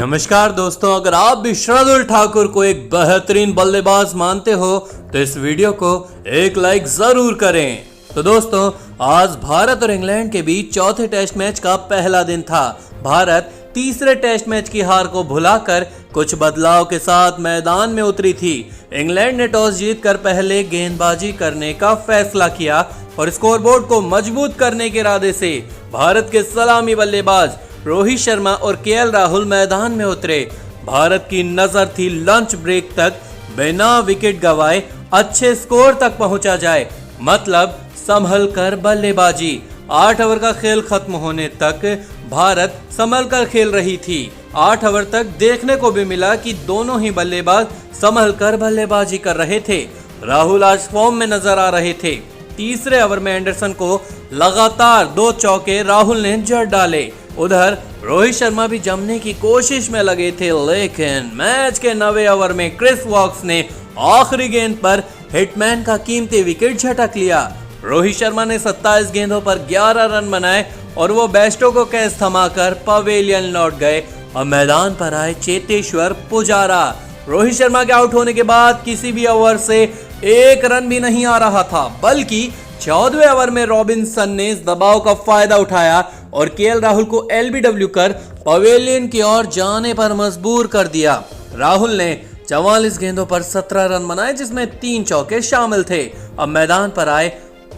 नमस्कार दोस्तों, अगर आप भी शार्दुल ठाकुर को एक बेहतरीन बल्लेबाज मानते हो तो इस वीडियो को एक लाइक जरूर करें। तो दोस्तों, आज भारत और इंग्लैंड के बीच चौथे टेस्ट मैच का पहला दिन था। भारत तीसरे टेस्ट मैच की हार को भुलाकर कुछ बदलाव के साथ मैदान में उतरी थी। इंग्लैंड ने टॉस जीतकर पहले गेंदबाजी करने का फैसला किया और स्कोरबोर्ड को मजबूत करने के इरादे से भारत के सलामी बल्लेबाज रोहित शर्मा और केएल राहुल मैदान में उतरे। भारत की नजर थी लंच ब्रेक तक बिना विकेट गंवाए अच्छे स्कोर तक पहुंचा जाए, मतलब संभल कर बल्लेबाजी। 8 ओवर का खेल खत्म होने तक भारत संभल कर खेल रही थी। 8 ओवर तक देखने को भी मिला कि दोनों ही बल्लेबाज संभल कर बल्लेबाजी कर रहे थे। राहुल आज फॉर्म में नजर आ रहे थे। तीसरे ओवर में एंडरसन को लगातार 2 चौके राहुल ने जड़ डाले। उधर रोहित शर्मा भी जमने की कोशिश में लगे थे, लेकिन मैच के 9वें ओवर में क्रिस वॉक्स ने आखिरी गेंद पर हिटमैन का कीमती विकेट झटक लिया। रोहित शर्मा ने 27 गेंदों पर 11 रन बनाए और वो बेस्टो को कैच थमाकर पवेलियन लौट गए और मैदान पर आए चेतेश्वर पुजारा। रोहित शर्मा के आउट होने के बाद किसी भी ओवर से 1 रन भी नहीं आ रहा था, बल्कि 14वें ओवर में रॉबिन्सन ने इस दबाव का फायदा उठाया और केएल राहुल को एलबीडब्ल्यू कर पवेलियन की ओर जाने पर मजबूर कर दिया। राहुल ने 44 गेंदों पर 17 रन बनाए, जिसमें 3 चौके शामिल थे। अब मैदान पर आए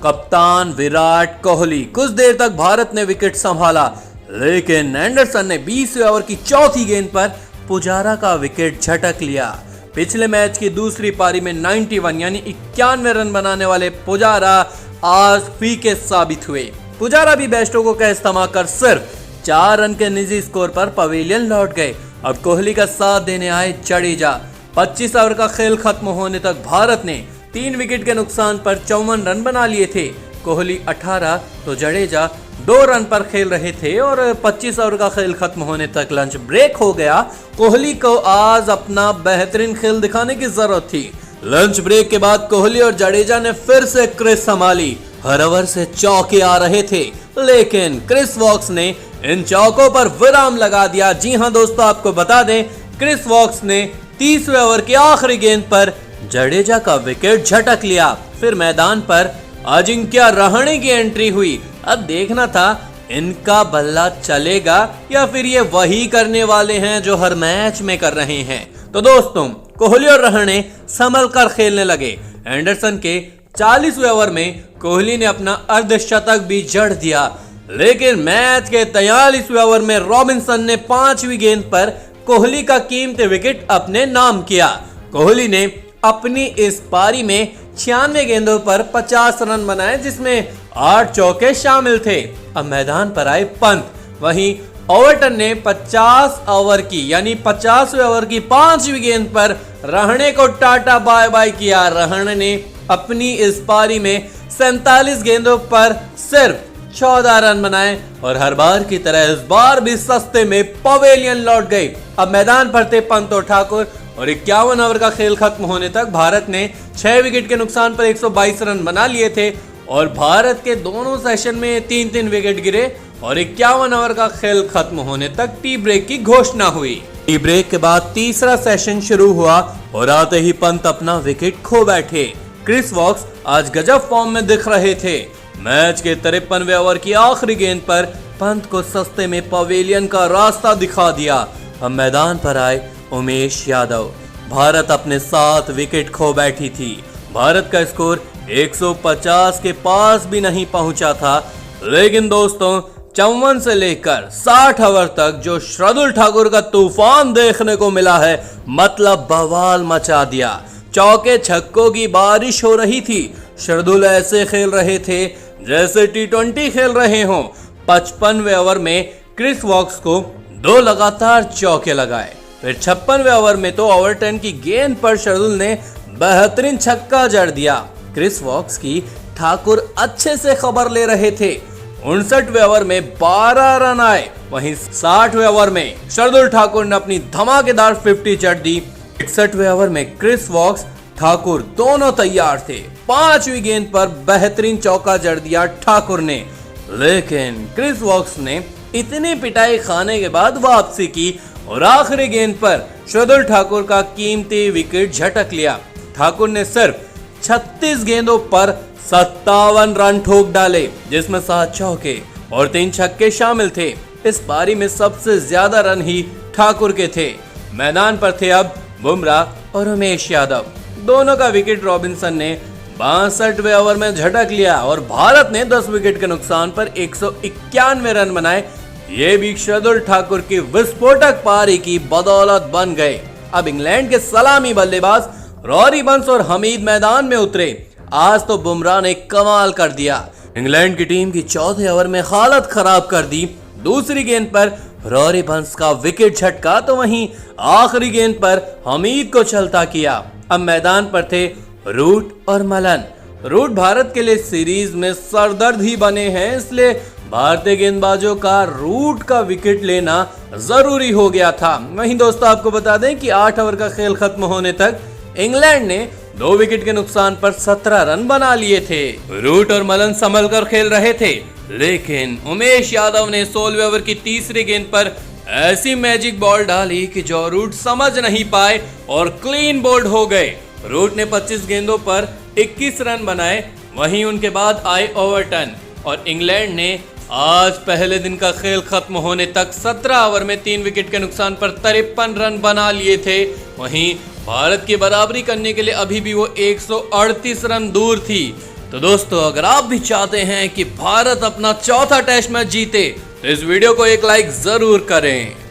कप्तान विराट कोहली। कुछ देर तक भारत ने विकेट संभाला, लेकिन एंडरसन ने 20वें ओवर की चौथी गेंद पर पुजारा का विकेट झटक लिया। पिछले मैच की दूसरी पारी में 91 यानी 91 रन बनाने वाले पुजारा आज फीके साबित हुए। पुजारा भी बेस्टो को कैच थमाकर सिर्फ 4 रन के निजी स्कोर पर पवेलियन लौट गए। अब कोहली का साथ देने आए जडेजा। 25 ओवर का खेल खत्म होने तक भारत ने 3 विकेट के नुकसान पर 54 रन बना लिए थे। कोहली 18 तो जडेजा 2 रन पर खेल रहे थे और 25 ओवर का खेल खत्म होने तक लंच ब्रेक हो गया। कोहली को आज अपना बेहतरीन खेल दिखाने की जरूरत थी। लंच ब्रेक के बाद कोहली और जडेजा ने फिर से क्रीज संभाली। हर ओवर से चौके आ रहे थे, लेकिन क्रिस वॉक्स ने इन चौकों पर विराम लगा दिया। जी हां दोस्तों, आपको बता दें, क्रिस वॉक्स ने 30वें ओवर की आखिरी गेंद पर जडेजा का विकेट झटक लिया। फिर मैदान पर अजिंक्य रहाणे की एंट्री हुई। अब देखना था इनका बल्ला चलेगा या फिर ये वही करने वाले हैं जो हर मैच में कर रहे हैं। तो दोस्तों, कोहली और रहाणे संभल कर खेलने लगे। एंडरसन के 40वें ओवर में कोहली ने अपना अर्धशतक भी जड़ दिया, लेकिन मैच के 43वें ओवर में रॉबिन्सन ने 5वीं गेंद पर कोहली का कीमती विकेट अपने नाम किया। कोहली ने अपनी इस पारी में 96 गेंदों पर 50 रन बनाए, जिसमें 8 चौके शामिल थे। अब मैदान पर आए पंत। वहीं ओवर्टन ने 50 ओवर की यानी 50वें ओवर की 5वीं गेंद पर रहाणे को टाटा बाय बाय किया। रहाणे ने अपनी इस पारी में 47 गेंदों पर सिर्फ 14 रन बनाए और हर बार की तरह इस बार भी सस्ते में पवेलियन लौट गए। अब मैदान पर थे पंत और ठाकुर और 51 ओवर का खेल खत्म होने तक भारत ने 6 विकेट के नुकसान पर 122 रन बना लिए थे और भारत के दोनों सेशन में 3-3 विकेट गिरे और 51 ओवर का खेल खत्म होने तक टी ब्रेक की घोषणा हुई। टी ब्रेक के बाद तीसरा सेशन शुरू हुआ और आते ही पंत अपना विकेट खो बैठे। क्रिस वॉक्स आज गजब फॉर्म में दिख रहे थे। मैच के 53वें ओवर की आखिरी गेंद पर पंत को सस्ते में पवेलियन का रास्ता दिखा दिया। अब मैदान पर आए उमेश यादव। भारत अपने 7 विकेट खो बैठी थी। भारत का स्कोर 150 के पास भी नहीं पहुंचा था, लेकिन दोस्तों 54 से लेकर 60 ओवर तक जो शार्दुल ठाकुर का तूफान देखने को मिला है, मतलब बवाल मचा दिया। चौके छक्कों की बारिश हो रही थी। शार्दुल ऐसे खेल रहे थे जैसे T20 खेल रहे हों। 55वें ओवर में क्रिस वॉक्स को 2 लगातार चौके लगाए। फिर 56वें ओवर में तो ओवर्टन की गेंद पर शार्दुल ने बेहतरीन छक्का जड़ दिया। क्रिस वॉक्स की ठाकुर अच्छे से खबर ले रहे थे। 59वें ओवर में 12 रन आए। वहीं 60वें ओवर में शार्दुल ठाकुर ने अपनी धमाकेदार 50 जड़ दी। 61वें ओवर में क्रिस वॉक्स ठाकुर दोनों तैयार थे। 5वीं गेंद पर बेहतरीन चौका जड़ दिया ठाकुर ने, लेकिन क्रिस वॉक्स ने इतनी पिटाई खाने के बाद वापसी की और आखिरी गेंद पर शार्दुल ठाकुर का कीमती विकेट झटक लिया। ठाकुर ने सिर्फ 36 गेंदों पर 57 रन ठोक डाले, जिसमें 7 चौके और 3 छक्के शामिल थे। इस पारी में सबसे ज्यादा रन ही ठाकुर के थे। मैदान पर थे अब बुमराह और उमेश यादव। दोनों का विकेट रॉबिन्सन ने 62वें ओवर में झटक लिया और भारत ने 10 विकेट के नुकसान पर 191 रन बनाए। ये भी शार्दुल ठाकुर की विस्फोटक पारी की बदौलत बन गए। अब इंग्लैंड के सलामी बल्लेबाज रॉरी बर्न्स और हमीद मैदान में उतरे। आज तो बुमराह ने कमाल कर दिया। इंग्लैंड की टीम की चौथे ओवर में हालत खराब कर दी। दूसरी गेंद पर रॉरी बर्न्स का विकेट झटका तो वहीं आखिरी गेंद पर हमीद को चलता किया। अब मैदान पर थे रूट और मलन। रूट भारत के लिए सीरीज में सरदर्द ही बने हैं, इसलिए भारतीय गेंदबाजों का रूट का विकेट लेना जरूरी हो गया था। वहीं दोस्तों आपको बता दें कि 8 ओवर का खेल खत्म होने तक इंग्लैंड ने 2 विकेट के नुकसान पर 17 रन बना लिए थे। रूट और मलन संभल कर खेल रहे थे, लेकिन उमेश यादव ने 16वें ओवर की तीसरी गेंद पर ऐसी मैजिक बॉल डाली कि जो रूट समझ नहीं पाए और क्लीन बोल्ड हो गए। रूट ने 25 गेंदों पर 21 रन बनाए। वहीं उनके बाद आए ओवरटन और इंग्लैंड ने आज पहले दिन का खेल खत्म होने तक 17 ओवर में 3 विकेट के नुकसान पर 53 रन बना लिए थे। वहीं भारत की बराबरी करने के लिए अभी भी वो 138 रन दूर थी। तो दोस्तों अगर आप भी चाहते हैं कि भारत अपना चौथा टेस्ट मैच जीते तो इस वीडियो को एक लाइक जरूर करें।